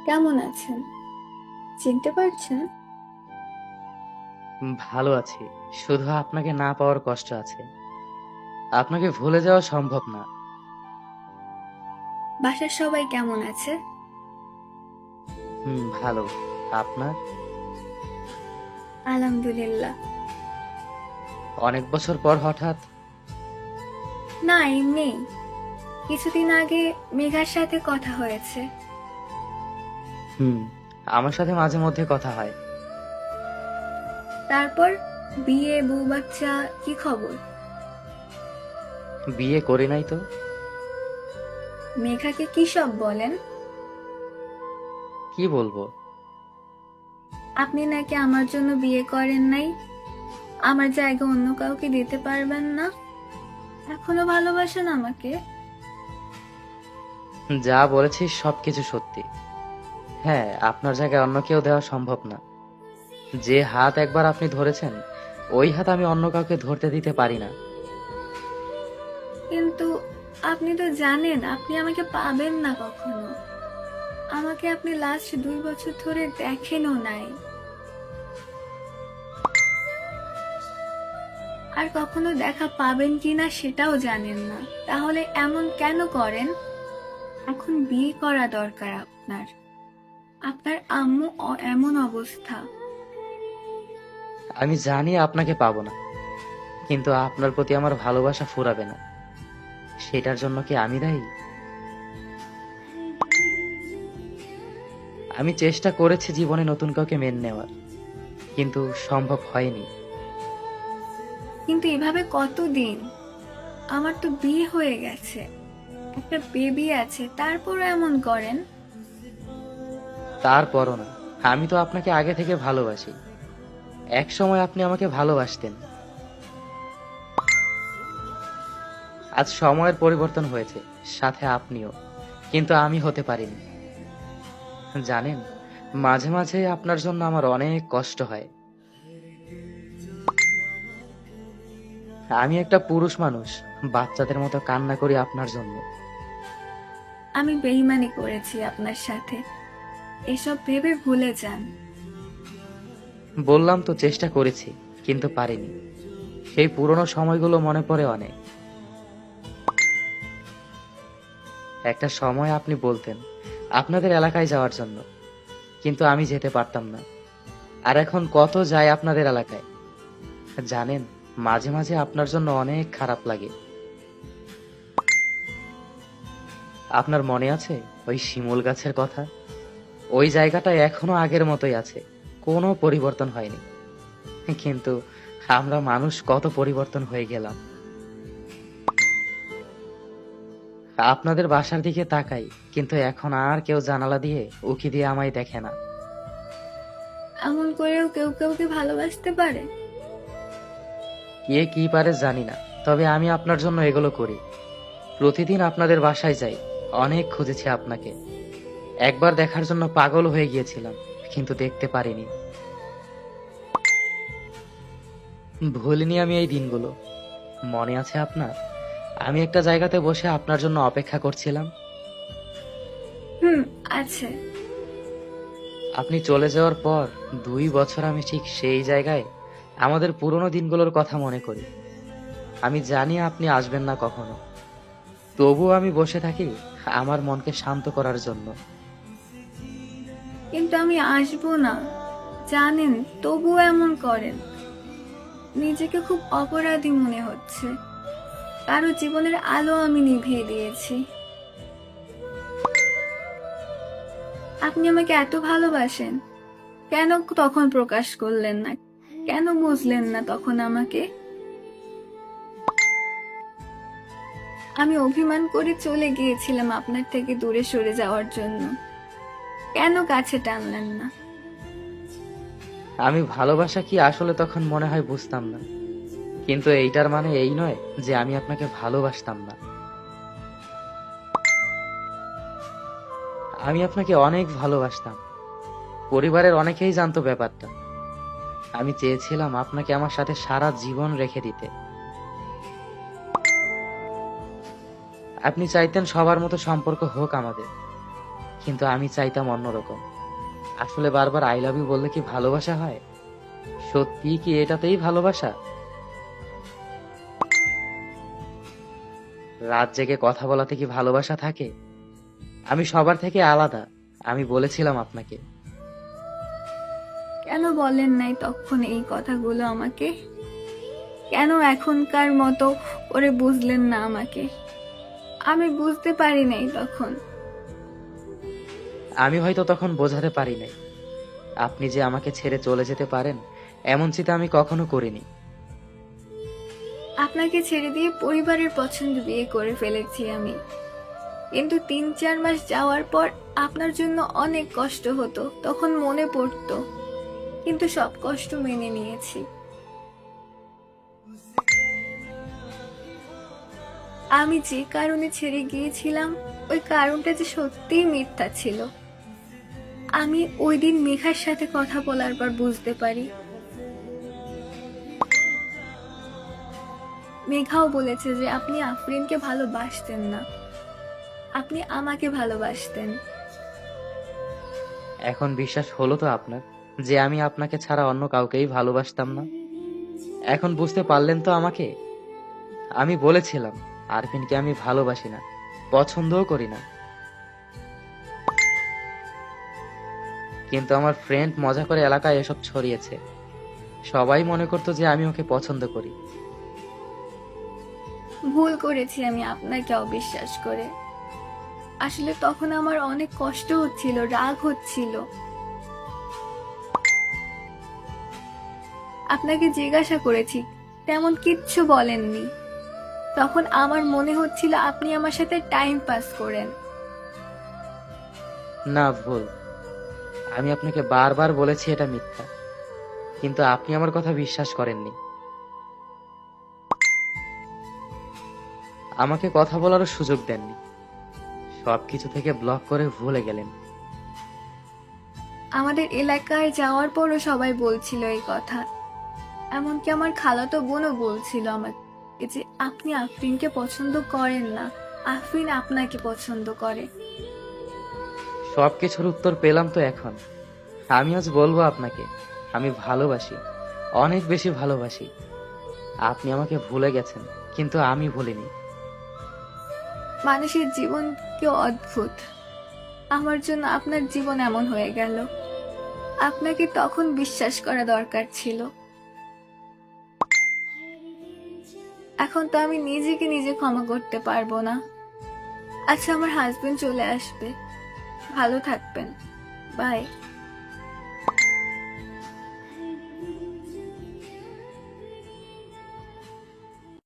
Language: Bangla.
কেমন আছেন? চিনতে পারছেন? ভালো আছি। শুধু আপনাকে না পাওয়ার কষ্ট আছে। আপনাকে ভুলে যাওয়া সম্ভব না। বাসার সবাই কেমন আছে? ভালো। আপনার? আলহামদুলিল্লাহ। অনেক বছর পর হঠাৎ? না, এমনি। কিছুদিন আগে মেঘার সাথে কথা হয়েছে। হুম, আমার সাথে মাঝে মধ্যে কথা হয়। তারপর বিয়ে, বউ বাচ্চা, কি খবর? বিয়ে করি নাই তো। মেঘাকে কি সব বলেন? কি বলবো? আপনি নাকি আমার জন্য বিয়ে করেন নাই, আমার জায়গা অন্য কাউকে দিতে পারবেন না, এখনো ভালোবাসেন আমাকে? যা বলেছি সবকিছু সত্যি। হ্যাঁ, আপনার জায়গায় অন্য কেউ দেওয়া সম্ভব না। যে হাত একবার আপনি ধরেছেন, ওই হাত আমি অন্য কাউকে ধরতে দিতে পারি না। কিন্তু আপনি তো জানেন আপনি আমাকে পাবেন না কখনো। আমাকে আপনি লাস্ট 2 বছর ধরে দেখেনও নাই, আর কখনো দেখা পাবেন কিনা সেটাও জানেন না। তাহলে এমন কেন করেন? এখন বিয়ে করা দরকার আপনার। আপনার আম্মু এমন অবস্থা। আমি জানি আপনাকে পাবো না, কিন্তু আপনার প্রতি আমার ভালোবাসা ফুরাবে না। সেটার জন্য কি আমি দায়ী? আমি চেষ্টা করেছি জীবনে নতুন কাউকে মেনে নেওয়ার, কিন্তু সম্ভব হয়নি। কিন্তু এভাবে কতদিন? আমার তো বিয়ে হয়ে গেছে, একটা বেবি আছে, তারপরও এমন করেন? তারপরও না, আমি তো আপনাকে আগে থেকে ভালোবাসি। এক সময় আপনি আমাকে ভালোবাসতেন। আজ সময়ের পরিবর্তন হয়েছে, সাথে আপনিও, কিন্তু আমি হতে পারিনি। জানেন, মাঝে মাঝে আপনার জন্য আমার অনেক কষ্ট হয়। আমি একটা পুরুষ মানুষ, বাচ্চাদের মতো কান্না করি আপনার জন্য। আমি বেইমানি করেছি আপনার সাথে, এসব ভেবে ভুলে যান। বললাম তো চেষ্টা করেছি, কিন্তু পারিনি। সেই পুরনো সময়গুলো মনে পড়ে অনেক। একটা সময় আপনি বলতেন আপনাদের এলাকায় যাওয়ার জন্য, কিন্তু আমি যেতে পারতাম না। আর এখন কত যায় আপনাদের এলাকায়। জানেন, মাঝে মাঝে আপনার জন্য অনেক খারাপ লাগে। আপনার মনে আছে ওই শিমুল গাছের কথা? ওই জায়গাটা এখনো আগের মতোই আছে, কোনো পরিবর্তন হয়নি। কিন্তু আমরা মানুষ কত পরিবর্তন হয়ে গেলাম। আপনাদের বাসার দিকে তাকাই, কিন্তু এখন আর কেউ জানালা দিয়ে উকি দিয়ে আমায় দেখে না। এমন করেও কেউ কাউকে ভালোবাসতে পারে? কে কি পারে জানি না, তবে আমি আপনার জন্য এগুলো করি। প্রতিদিন আপনাদের বাসায় যাই, অনেক খুঁজেছি আপনাকে। একবার দেখার জন্য পাগল হয়ে গিয়েছিলাম, কিন্তু দেখতে পারিনি। ভুলিনি আমি এই দিনগুলো। মনে আছে আপনার, আমি একটা জায়গাতে বসে আপনার জন্য অপেক্ষা করছিলাম। হুম, আছে। আপনি চলে যাওয়ার পর 2 বছর আমি ঠিক সেই জায়গায় আমাদের পুরনো দিনগুলোর কথা মনে করি। আমি জানি আপনি আসবেন না কখনো, তবুও আমি বসে থাকি আমার মনকে শান্ত করার জন্য। কিন্তু আমি আসবো না, জানেন, তবুও এমন করেন। নিজেকে খুব অপরাধী মনে হচ্ছে, কারো জীবনের আলো আমি নিভিয়ে দিয়েছি। আপনি আমাকে এত ভালোবাসেন, কেন তখন প্রকাশ করলেন না? কেন বুঝলেন না তখন আমাকে? আমি অভিমান করে চলে গিয়েছিলাম আপনার থেকে দূরে সরে যাওয়ার জন্য, কেন কাছে টানলেন না? আমি ভালোবাসা কি আসলে তখন মনে হয় বুঝতাম না, কিন্তু এইটার মানে এই নয় যে আমি আপনাকে ভালোবাসতাম না। আমি আপনাকে অনেক ভালোবাসতাম। পরিবারের অনেকেই জানতো ব্যাপারটা। আমি চেয়েছিলাম আপনাকে আমার সাথে সারা জীবন রেখে দিতে। আপনি চাইতেন সবার মতো সম্পর্ক হোক আমাদের, কিন্তু আমি চাইতাম অন্যরকম। আসলে বারবার আই লাভ ইউ বললে কি ভালোবাসা হয়? সত্যি কি এটাতেই ভালোবাসা? রাত জেগে কথা বলাতে কি ভালোবাসা থাকে? আমি সবার থেকে আলাদা, আমি বলেছিলাম আপনাকে। কেন বলেন নাই তখন এই কথাগুলো আমাকে? কেন এখনকার মতো করে বুঝলেন না আমাকে? আমি বুঝতে পারি নাই তখন। আমি হয়তো তখন বোঝাতে পারি নাই আপনি যে আমাকে ছেড়ে চলে যেতে পারেন, এমন চিন্তা আমি কখনো করিনি। আপনাকে ছেড়ে দিয়ে পরিবারের পছন্দ বিয়ে করে ফেলেছি আমি, কিন্তু 3-4 মাস যাওয়ার পর আপনার জন্য অনেক কষ্ট হতো, তখন মনে পড়তো, কিন্তু সব কষ্ট মেনে নিয়েছি। আমি যে কারণে ছেড়ে গিয়েছিলাম ওই কারণটা যে সত্যিই মিথ্যা ছিল। আমি ওই দিন মেঘার সাথে কথা বলার পর বুঝতে পারি। মেঘাও বলেছে যে আপনি আফরিনকে ভালোবাসতেন না, আপনি আমাকে ভালোবাসতেন। এখন বিশ্বাস হলো তো আপনার যে আমি আপনাকে ছাড়া অন্য কাউকেই ভালোবাসতাম না? এখন বুঝতে পারলেন তো আমাকে? আমি বলেছিলাম আরফিনকে আমি ভালোবাসি না, পছন্দও করি না, কিন্তু আমার ফ্রেন্ড মজা করে এলাকায় এসব ছড়িয়েছে। সবাই মনে করতো যে আমি ওকে পছন্দ করি। ভুল করেছি আমি আপনাকে অবিশ্বাস করে। আসলে তখন আমার অনেক কষ্ট হচ্ছিল, রাগ হচ্ছিল। আপনাকে জিজ্ঞাসা করেছি, তেমন কিচ্ছু বলেননি। তখন আমার মনে হচ্ছিল আপনি আমার সাথে টাইম পাস করেন। না, ভুল। আমি আপনাকে বারবার বলেছি এটা মিথ্যা, কিন্তু আপনি আমার কথা বিশ্বাস করেননি। আমাকে কথা বলারও সুযোগ দেননি, সবকিছু থেকে ব্লক করে ভুলে গেলেন। আমাদের এলাকায় যাওয়ার পরও সবাই বলছিল এই কথা, এমনকি আমার খালাতো বোনও বলছিল আমাকে যে আপনি আফরিনকে পছন্দ করেন না, আফরিন আপনাকে পছন্দ করে। সবকিছুর উত্তর পেলাম তো এখন। আমি আজ বলবো আপনাকে, আমি ভালোবাসি, অনেক বেশি ভালোবাসি। আপনি আমাকে ভুলে গেছেন, কিন্তু আমি ভুলিনি। মানুষের জীবন কি অদ্ভুত। আমার জন্য আপনার জীবন এমন হয়ে গেল। আপনাকে তখন বিশ্বাস করা দরকার ছিল। এখন তো আমি নিজেকে নিজে ক্ষমা করতে পারবো না। আচ্ছা, আমার হাজবেন্ড চলে আসবে। ভালো থাকবেন। বাই।